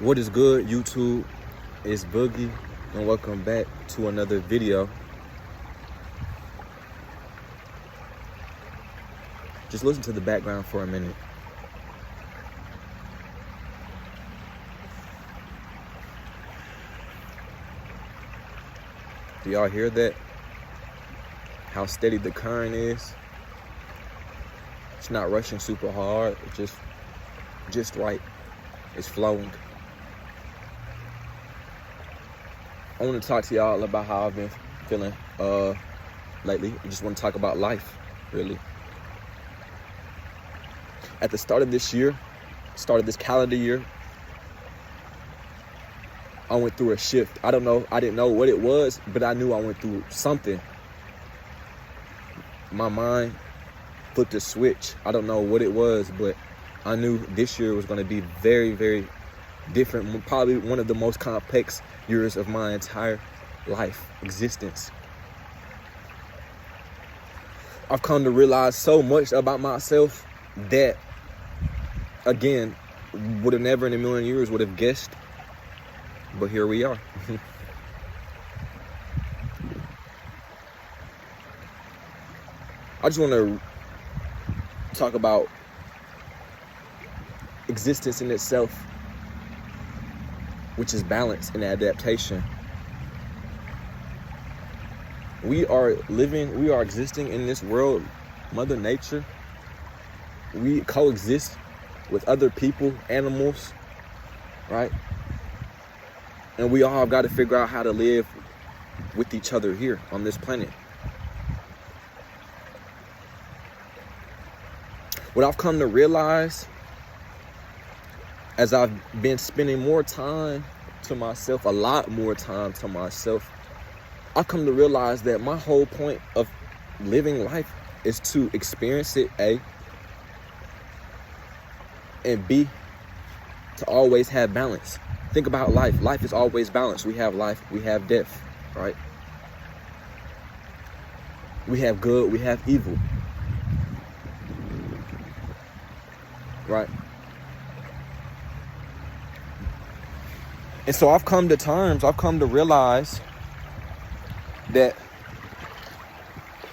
What is good, YouTube? It's Boogie, and welcome back to another video. Just listen to the background for a minute. Do y'all hear that? How steady the current is? It's not rushing super hard, it's just right. It's flowing. I want to talk to y'all about how I've been feeling lately. I just want to talk about life, really. At the start of this year, this calendar year, I went through a shift. I didn't know what it was, but I knew I went through something. My mind flipped a switch. I don't know what it was, but I knew this year was going to be very, very different. Probably one of the most complex years of my entire life existence. I've come to realize so much about myself that, again, would have never in a million years would have guessed, but here we are. I just want to talk about existence in itself, which is balance and adaptation. We are existing in this world, Mother Nature. We coexist with other people, animals, right? And we all got to figure out how to live with each other here on this planet. What I've come to realize as I've been spending more time to myself, a lot more time to myself, I've come to realize that my whole point of living life is to experience it, A, and B, to always have balance. Think about life. Life is always balanced. We have life, we have death, right? We have good, we have evil, right? And so I've come to realize that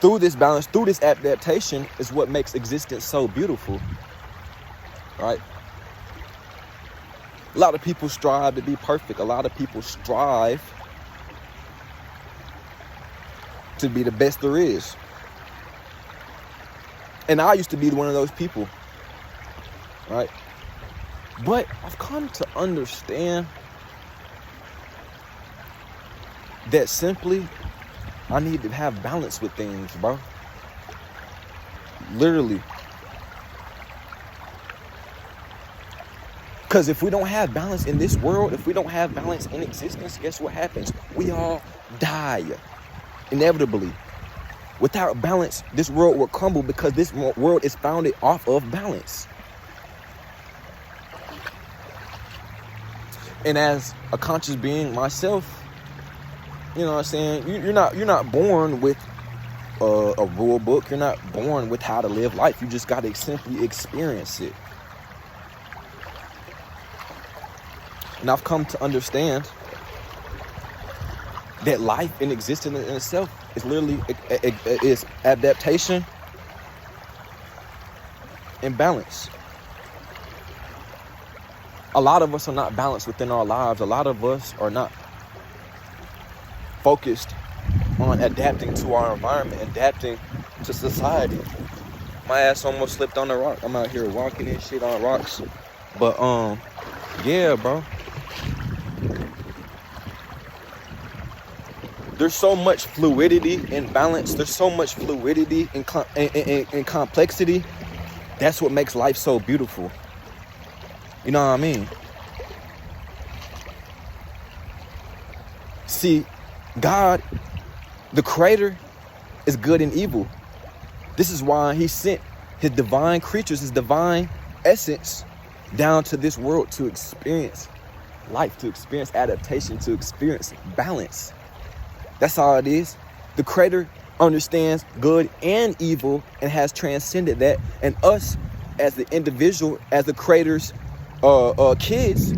through this balance, through this adaptation is what makes existence so beautiful, right? A lot of people strive to be perfect. A lot of people strive to be the best there is. And I used to be one of those people, right? But I've come to understand that simply I need to have balance with things, bro. Literally. Because if we don't have balance in this world, if we don't have balance in existence, guess what happens? We all die, inevitably. Without balance, this world will crumble because this world is founded off of balance. And as a conscious being myself, you know what I'm saying? You're not born with a rule book. You're not born with how to live life. You just got to simply experience it. And I've come to understand that life in existence in itself is literally is adaptation and balance. A lot of us are not balanced within our lives. A lot of us are not focused on adapting to our environment, adapting to society. My ass almost slipped on the rock. I'm out here walking and shit on rocks. But yeah, bro. There's so much fluidity and balance. There's so much fluidity and complexity. That's what makes life so beautiful. You know what I mean? See, God, the creator, is good and evil. This is why he sent his divine creatures, his divine essence down to this world to experience life, to experience adaptation, to experience balance. That's all it is. The creator understands good and evil and has transcended that. And us as the individual, as the creator's kids,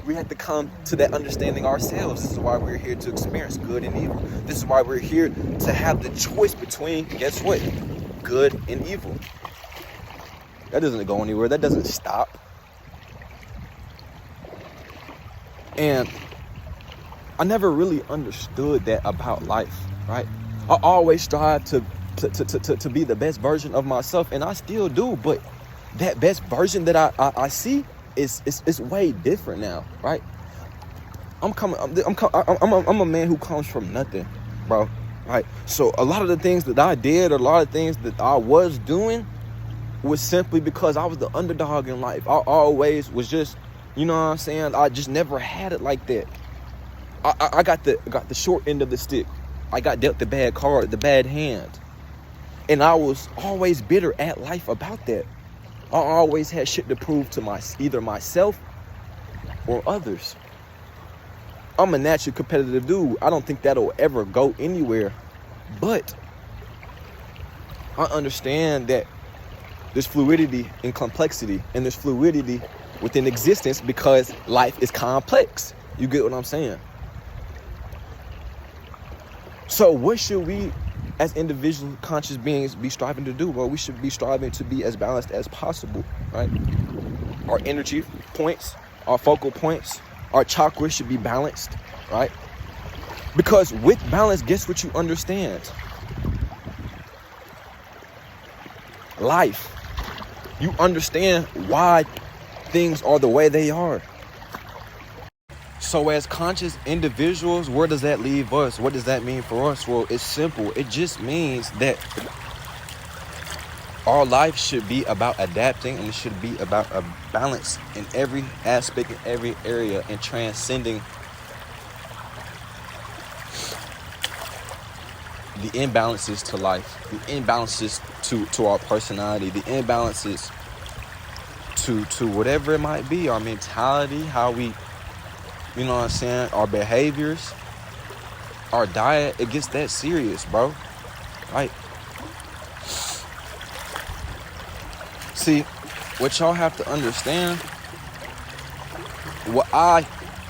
we have to come to that understanding ourselves. This is why we're here to experience good and evil. This is why we're here to have the choice between, guess what? Good and evil. That doesn't go anywhere. That doesn't stop. And I never really understood that about life, right? I always strive to be the best version of myself, and I still do, but that best version that I see is way different now, right? I'm a man who comes from nothing, bro, right? So a lot of the things that I did, a lot of things that I was doing was simply because I was the underdog in life. I always was just, you know what I'm saying? I just never had it like that. I got the short end of the stick. I got dealt the bad card, the bad hand. And I was always bitter at life about that. I always had shit to prove to either myself or others. I'm a naturally competitive dude. I don't think that'll ever go anywhere. But I understand that there's fluidity in complexity, and there's fluidity within existence because life is complex. You get what I'm saying? So what should we as individual conscious beings be striving to do? Well, we should be striving to be as balanced as possible, right? Our energy points, our focal points, our chakras should be balanced, right? Because with balance, guess what you understand? Life. You understand why things are the way they are. So as conscious individuals, where does that leave us? What does that mean for us? Well, it's simple. It just means that our life should be about adapting, and it should be about a balance in every aspect, in every area, and transcending the imbalances to life, the imbalances to our personality, the imbalances to whatever it might be, our mentality, how we, you know what I'm saying, our behaviors, our diet. It gets that serious, bro. Right? See, what y'all have to understand, what I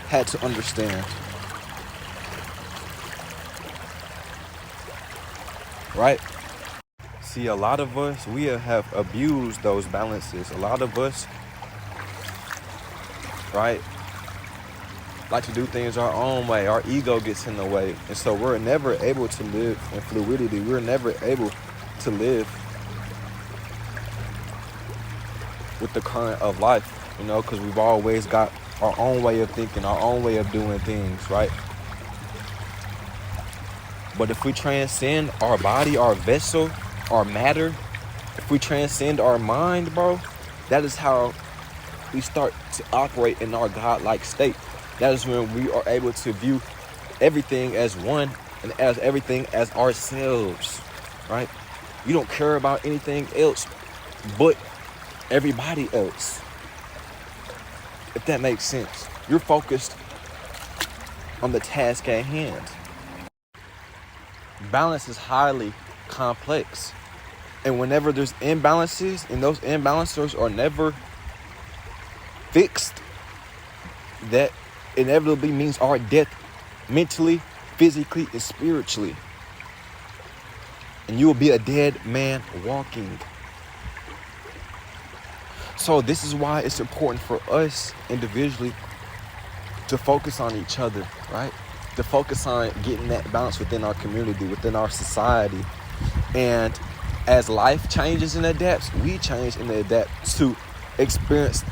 had to understand, right? See, a lot of us, we have abused those balances. A lot of us, right, like to do things our own way. Our ego gets in the way. And so we're never able to live in fluidity. We're never able to live with the current of life, you know, because we've always got our own way of thinking, our own way of doing things, right? But if we transcend our body, our vessel, our matter, if we transcend our mind, bro, that is how we start to operate in our godlike state. That is when we are able to view everything as one and as everything as ourselves, right? You don't care about anything else but everybody else, if that makes sense. You're focused on the task at hand. Balance is highly complex. And whenever there's imbalances, and those imbalances are never fixed, that inevitably means our death mentally, physically, and spiritually. And you will be a dead man walking. So this is why it's important for us individually to focus on each other, right? To focus on getting that balance within our community, within our society. And as life changes and adapts, we change and adapt to experience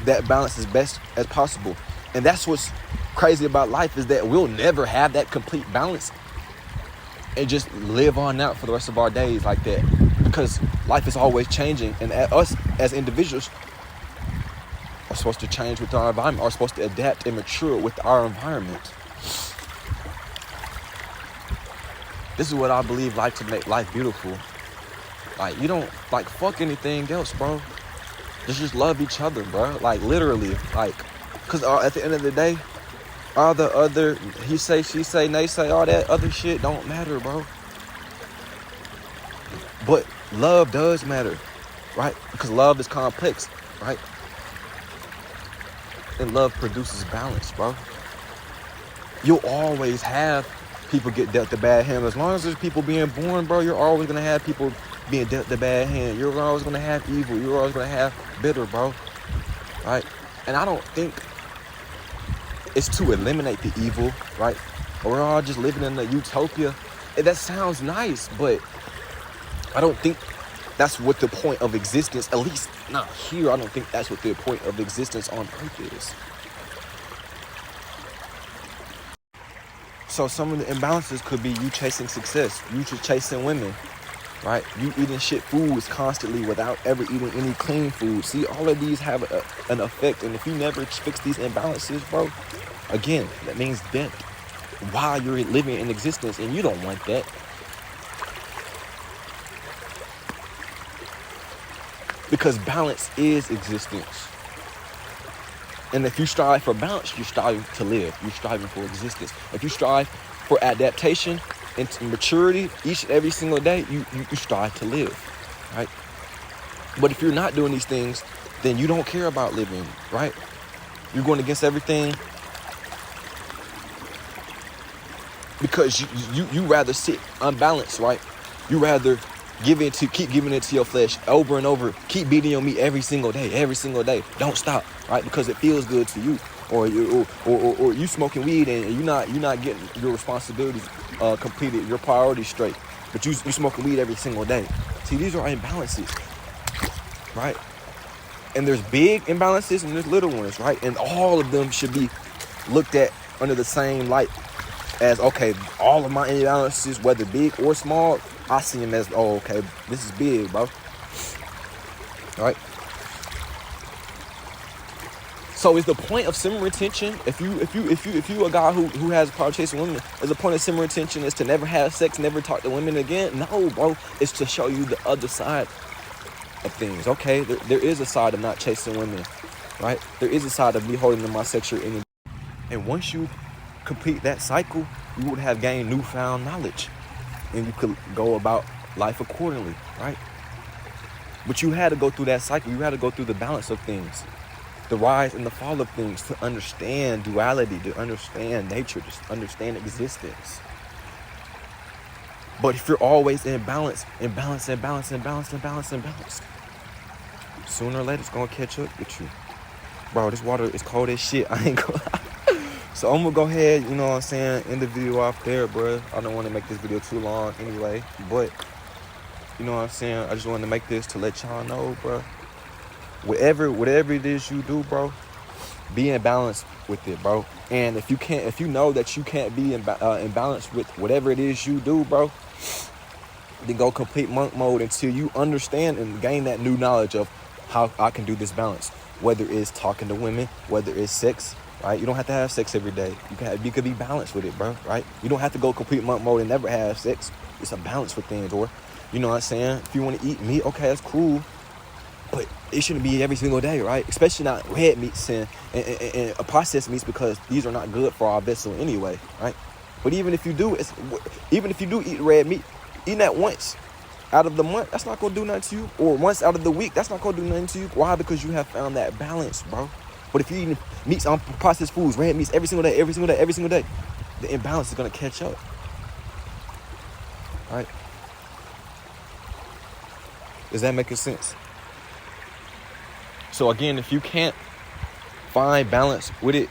that balance as best as possible. And that's what's crazy about life, is that we'll never have that complete balance and just live on out for the rest of our days like that, because life is always changing, and us as individuals are supposed to change with our environment, are supposed to adapt and mature with our environment. This is what I believe life to make life beautiful. Like, you don't, like, fuck anything else, bro. Just love each other, bro. Like, literally, like, because at the end of the day, all the other, he say, she say, they say, all that other shit don't matter, bro. But love does matter, right? Because love is complex, right? and love produces balance, bro. You'll always have people get dealt the bad hand. As long as there's people being born, bro, you're always going to have people being dealt the bad hand. You're always going to have evil. You're always going to have bitter, bro. Right? And I don't think it's to eliminate the evil, right? Or we're all just living in a utopia. That sounds nice, but I don't think that's what the point of existence, at least not here, I don't think that's what the point of existence on Earth is. So some of the imbalances could be you chasing success, you just chasing women, right? You eating shit foods constantly without ever eating any clean food. See, all of these have an effect. And if you never fix these imbalances, bro, again, that means death while you're living in existence, and you don't want that. Because balance is existence. And if you strive for balance, you're striving to live. You're striving for existence. If you strive for adaptation and maturity each and every single day, you strive to live, right? But if you're not doing these things, then you don't care about living, right? You're going against everything because you rather sit unbalanced, right? You rather keep giving it to your flesh over and over. Keep beating your meat every single day. Don't stop, right? Because it feels good to you. Or you smoking weed and you're not getting your responsibilities completed, your priorities straight. But you smoking weed every single day. See, these are imbalances, right? And there's big imbalances and there's little ones, right? And all of them should be looked at under the same light as, okay, all of my imbalances, whether big or small, I see them as, oh, okay, this is big, bro. All right. So is the point of semen retention, if you a guy who has a problem chasing women, is the point of semen retention is to never have sex, never talk to women again? No, bro. It's to show you the other side of things. Okay, there is a side of not chasing women, right? There is a side of me holding in my sexual energy. And once you complete that cycle, you would have gained newfound knowledge. And you could go about life accordingly, right? But you had to go through that cycle. You had to go through the balance of things, the rise and the fall of things, to understand duality, to understand nature, to understand existence. But if you're always in balance, sooner or later it's gonna catch up with you. Bro, this water is cold as shit. I ain't gonna So I'm gonna go ahead, you know what I'm saying, end the video off there, bro. I don't want to make this video too long anyway, but you know what I'm saying, I just wanted to make this to let y'all know, bro. Whatever it is you do, bro, be in balance with it, bro. And if you know that you can't be in balance with whatever it is you do, bro, then go complete monk mode until you understand and gain that new knowledge of how I can do this balance. Whether it's talking to women, whether it's sex, right? You don't have to have sex every day. You could be balanced with it, bro, right? You don't have to go complete monk mode and never have sex. It's a balance with things, or, you know what I'm saying? If you want to eat meat, okay, that's cool. But it shouldn't be every single day, right? Especially not red meats and processed meats, because these are not good for our vessel anyway, right? But even if you do eat red meat, eating that once out of the month, that's not going to do nothing to you. Or once out of the week, that's not going to do nothing to you. Why? Because you have found that balance, bro. But if you're eating meats on processed foods, red meats every single day, the imbalance is going to catch up, right? Is that making sense? So again, if you can't find balance with it,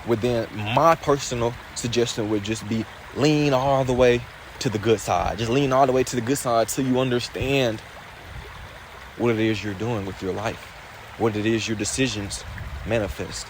then my personal suggestion would just be lean all the way to the good side. Just lean all the way to the good side till you understand what it is you're doing with your life, what it is your decisions manifest.